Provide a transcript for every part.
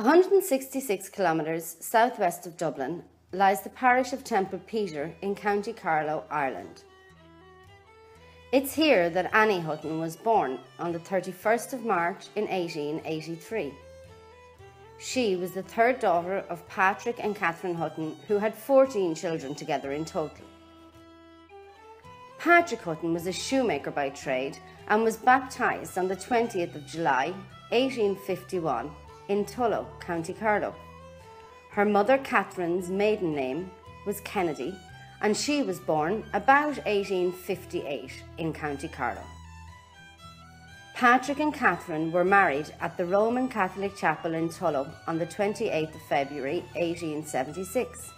166 kilometres southwest of Dublin lies the parish of Templepeter in County Carlow, Ireland. It's here that Annie Hutton was born on the 31st of March in 1883. She was the third daughter of Patrick and Catherine Hutton, who had 14 children together in total. Patrick Hutton was a shoemaker by trade and was baptised on the 20th of July 1851 in Tullow, County Carlow. Her mother Catherine's maiden name was Kennedy, and she was born about 1858 in County Carlow. Patrick and Catherine were married at the Roman Catholic Chapel in Tullow on the 28th of February 1876.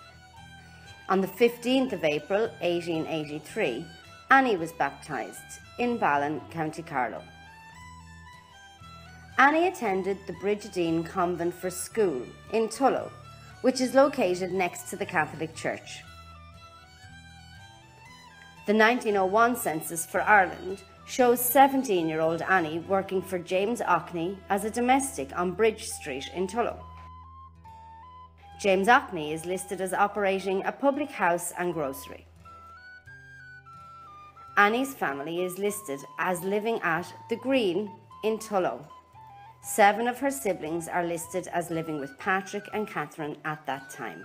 On the 15th of April 1883, Annie was baptised in Ballin, County Carlow. Annie attended the Brigidine Convent for School in Tullow, which is located next to the Catholic Church. The 1901 census for Ireland shows 17-year-old Annie working for James Ockney as a domestic on Bridge Street in Tullow. James Ockney is listed as operating a public house and grocery. Annie's family is listed as living at The Green in Tullow. 7 of her siblings are listed as living with Patrick and Catherine at that time.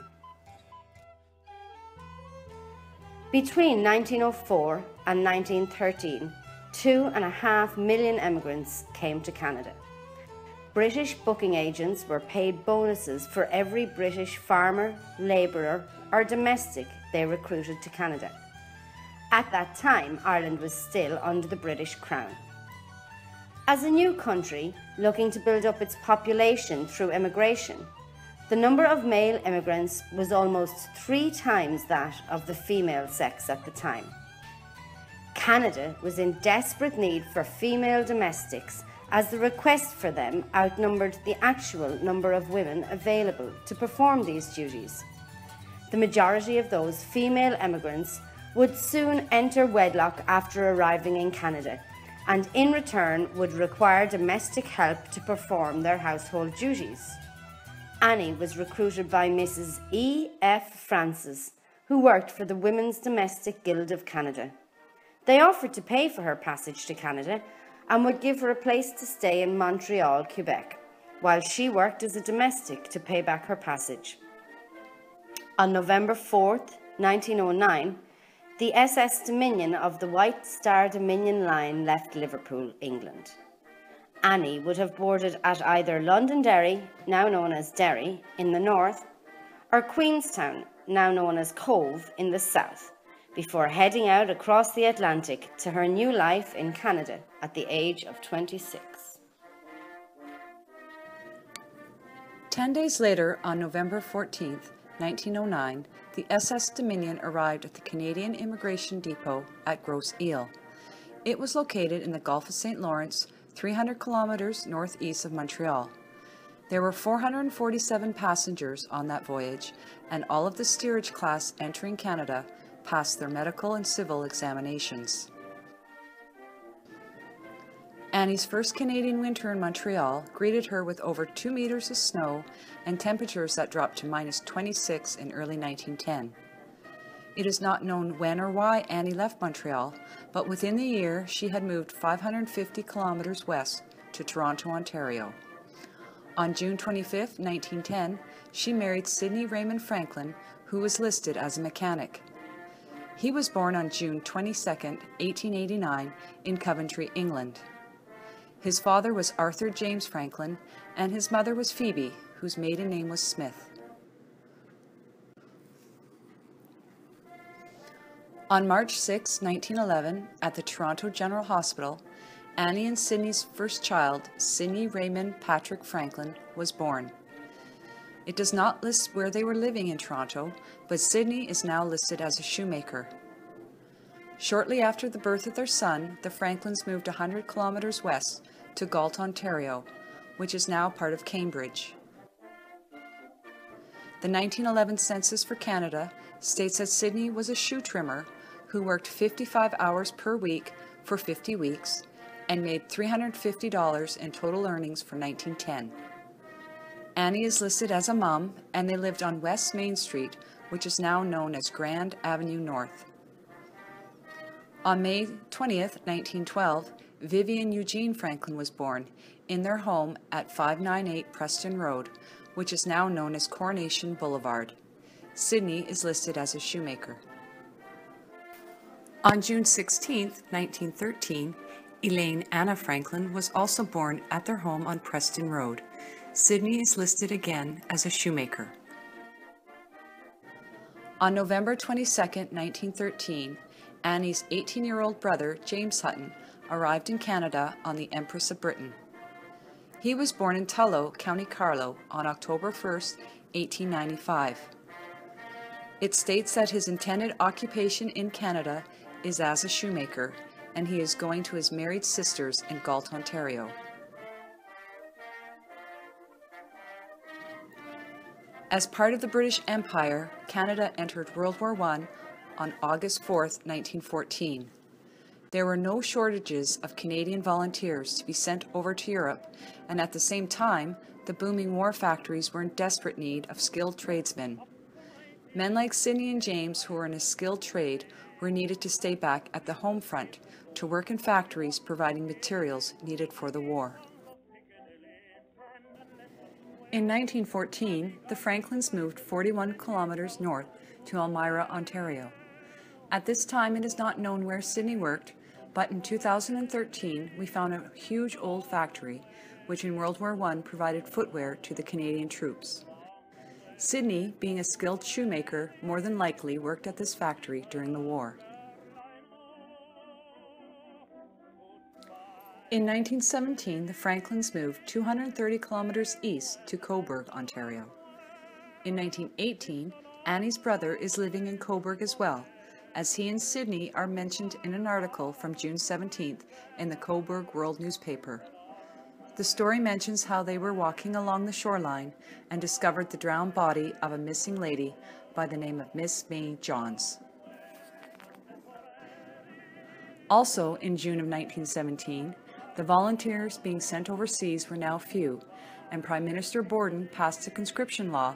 Between 1904 and 1913, 2.5 million immigrants came to Canada. British booking agents were paid bonuses for every British farmer, labourer or domestic they recruited to Canada. At that time, Ireland was still under the British Crown. As a new country looking to build up its population through immigration, the number of male immigrants was almost 3 times that of the female sex at the time. Canada was in desperate need for female domestics, as the request for them outnumbered the actual number of women available to perform these duties. The majority of those female immigrants would soon enter wedlock after arriving in Canada, and in return would require domestic help to perform their household duties. Annie was recruited by Mrs. E. F. Francis, who worked for the Women's Domestic Guild of Canada. They offered to pay for her passage to Canada and would give her a place to stay in Montreal, Quebec, while she worked as a domestic to pay back her passage. On November 4th, 1909, the SS Dominion of the White Star Dominion Line left Liverpool, England. Annie would have boarded at either Londonderry, now known as Derry, in the north, or Queenstown, now known as Cove, in the south, before heading out across the Atlantic to her new life in Canada at the age of 26. 10 days later, on November 14th, 1909, the SS Dominion arrived at the Canadian Immigration Depot at Grosse Ile. It was located in the Gulf of St. Lawrence, 300 kilometers northeast of Montreal. There were 447 passengers on that voyage, and all of the steerage class entering Canada passed their medical and civil examinations. Annie's first Canadian winter in Montreal greeted her with over 2 meters of snow and temperatures that dropped to -26 in early 1910. It is not known when or why Annie left Montreal, but within the year she had moved 550 kilometers west to Toronto, Ontario. On June 25, 1910, she married Sidney Raymond Franklin, who was listed as a mechanic. He was born on June 22, 1889, in Coventry, England. His father was Arthur James Franklin, and his mother was Phoebe, whose maiden name was Smith. On March 6, 1911, at the Toronto General Hospital, Annie and Sidney's first child, Sidney Raymond Patrick Franklin, was born. It does not list where they were living in Toronto, but Sidney is now listed as a shoemaker. Shortly after the birth of their son, the Franklins moved 100 kilometers west to Galt, Ontario, which is now part of Cambridge. The 1911 census for Canada states that Sidney was a shoe trimmer who worked 55 hours per week for 50 weeks and made $350 in total earnings for 1910. Annie is listed as a mum, and they lived on West Main Street, which is now known as Grand Avenue North. On May 20th, 1912, Vivian Eugene Franklin was born in their home at 598 Preston Road, which is now known as Coronation Boulevard. Sydney is listed as a shoemaker. On June 16, 1913, Elaine Anna Franklin was also born at their home on Preston Road. Sydney is listed again as a shoemaker. On November 22, 1913, Annie's 18-year-old brother, James Hutton, arrived in Canada on the Empress of Britain. He was born in Tullow, County Carlow, on October 1, 1895. It states that his intended occupation in Canada is as a shoemaker, and he is going to his married sisters in Galt, Ontario. As part of the British Empire, Canada entered World War I on August 4, 1914. There were no shortages of Canadian volunteers to be sent over to Europe, and at the same time, the booming war factories were in desperate need of skilled tradesmen. Men like Sydney and James, who were in a skilled trade, were needed to stay back at the home front to work in factories providing materials needed for the war. In 1914, the Franklins moved 41 kilometers north to Elmira, Ontario. At this time, it is not known where Sydney worked, but in 2013, we found a huge old factory, which in World War I provided footwear to the Canadian troops. Sydney, being a skilled shoemaker, more than likely worked at this factory during the war. In 1917, the Franklins moved 230 kilometers east to Cobourg, Ontario. In 1918, Annie's brother is living in Cobourg as well, as he and Sydney are mentioned in an article from June 17th in the Cobourg World newspaper. The story mentions how they were walking along the shoreline and discovered the drowned body of a missing lady by the name of Miss May Johns. Also in June of 1917, the volunteers being sent overseas were now few, and Prime Minister Borden passed a conscription law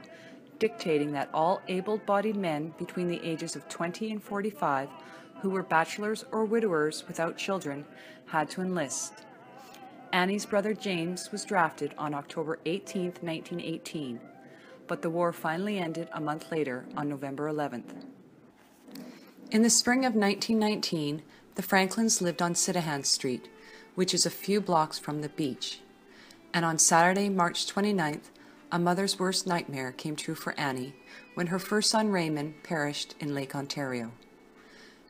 dictating that all able-bodied men between the ages of 20 and 45 who were bachelors or widowers without children had to enlist. Annie's brother James was drafted on October 18, 1918, but the war finally ended a month later on November 11th. In the spring of 1919, the Franklins lived on Sidahan Street, which is a few blocks from the beach. And on Saturday, March 29th, a mother's worst nightmare came true for Annie when her first son Raymond perished in Lake Ontario.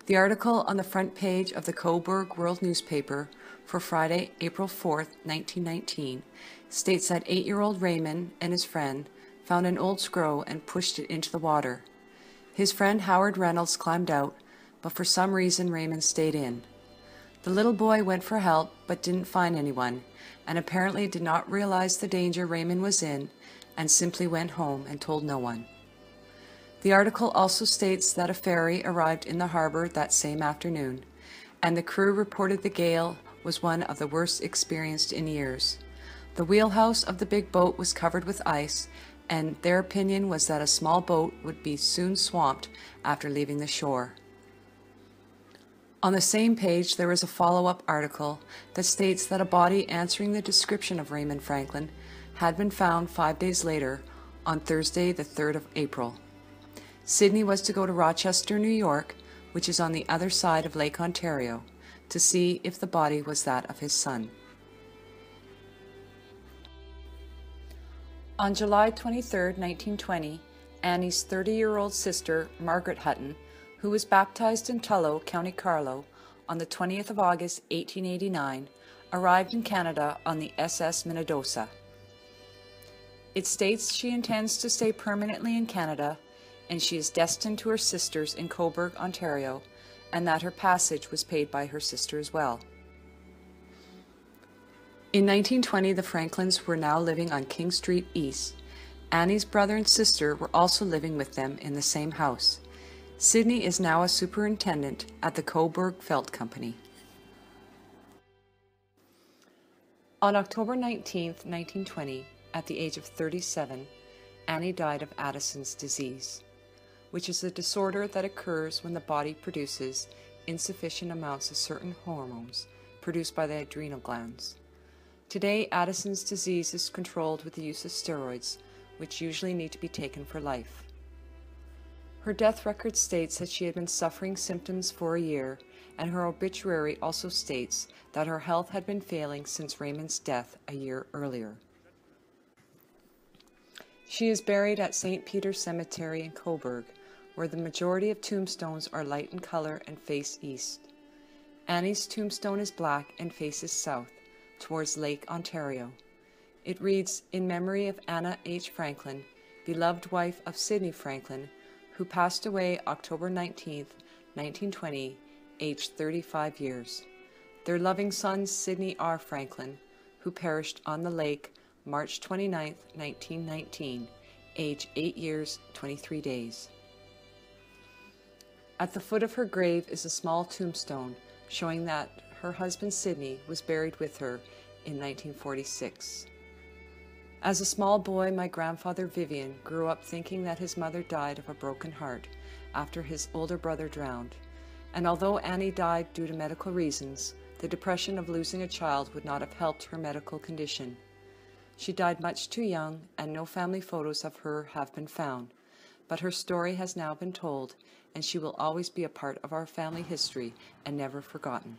The article on the front page of the Cobourg World newspaper for Friday, April 4th, 1919, states that 8-year-old Raymond and his friend found an old scroll and pushed it into the water. His friend Howard Reynolds climbed out, but for some reason Raymond stayed in. The little boy went for help but didn't find anyone, and apparently did not realize the danger Raymond was in, and simply went home and told no one. The article also states that a ferry arrived in the harbor that same afternoon, and the crew reported the gale was one of the worst experienced in years. The wheelhouse of the big boat was covered with ice, and their opinion was that a small boat would be soon swamped after leaving the shore. On the same page, there is a follow-up article that states that a body answering the description of Raymond Franklin had been found 5 days later, on Thursday, the 3rd of April. Sydney was to go to Rochester, New York, which is on the other side of Lake Ontario, to see if the body was that of his son. On July 23, 1920, Annie's 30-year-old sister, Margaret Hutton, who was baptized in Tullow, County Carlow, on the 20th of August, 1889, arrived in Canada on the SS Minnedosa. It states she intends to stay permanently in Canada, and she is destined to her sisters in Cobourg, Ontario, and that her passage was paid by her sister as well. In 1920, the Franklins were now living on King Street East. Annie's brother and sister were also living with them in the same house. Sydney is now a superintendent at the Cobourg Felt Company. On October 19, 1920, at the age of 37, Annie died of Addison's disease, which is a disorder that occurs when the body produces insufficient amounts of certain hormones produced by the adrenal glands. Today, Addison's disease is controlled with the use of steroids, which usually need to be taken for life. Her death record states that she had been suffering symptoms for a year, and her obituary also states that her health had been failing since Raymond's death a year earlier. She is buried at St. Peter's Cemetery in Cobourg, where the majority of tombstones are light in color and face east. Annie's tombstone is black and faces south, towards Lake Ontario. It reads, "In memory of Anna H. Franklin, beloved wife of Sidney Franklin, who passed away October 19, 1920, aged 35 years. Their loving son, Sidney R. Franklin, who perished on the lake March 29, 1919, age 8 years, 23 days. At the foot of her grave is a small tombstone showing that her husband Sidney was buried with her in 1946. As a small boy, my grandfather Vivian grew up thinking that his mother died of a broken heart after his older brother drowned. And although Annie died due to medical reasons, the depression of losing a child would not have helped her medical condition. She died much too young, and no family photos of her have been found. But her story has now been told, and she will always be a part of our family history and never forgotten.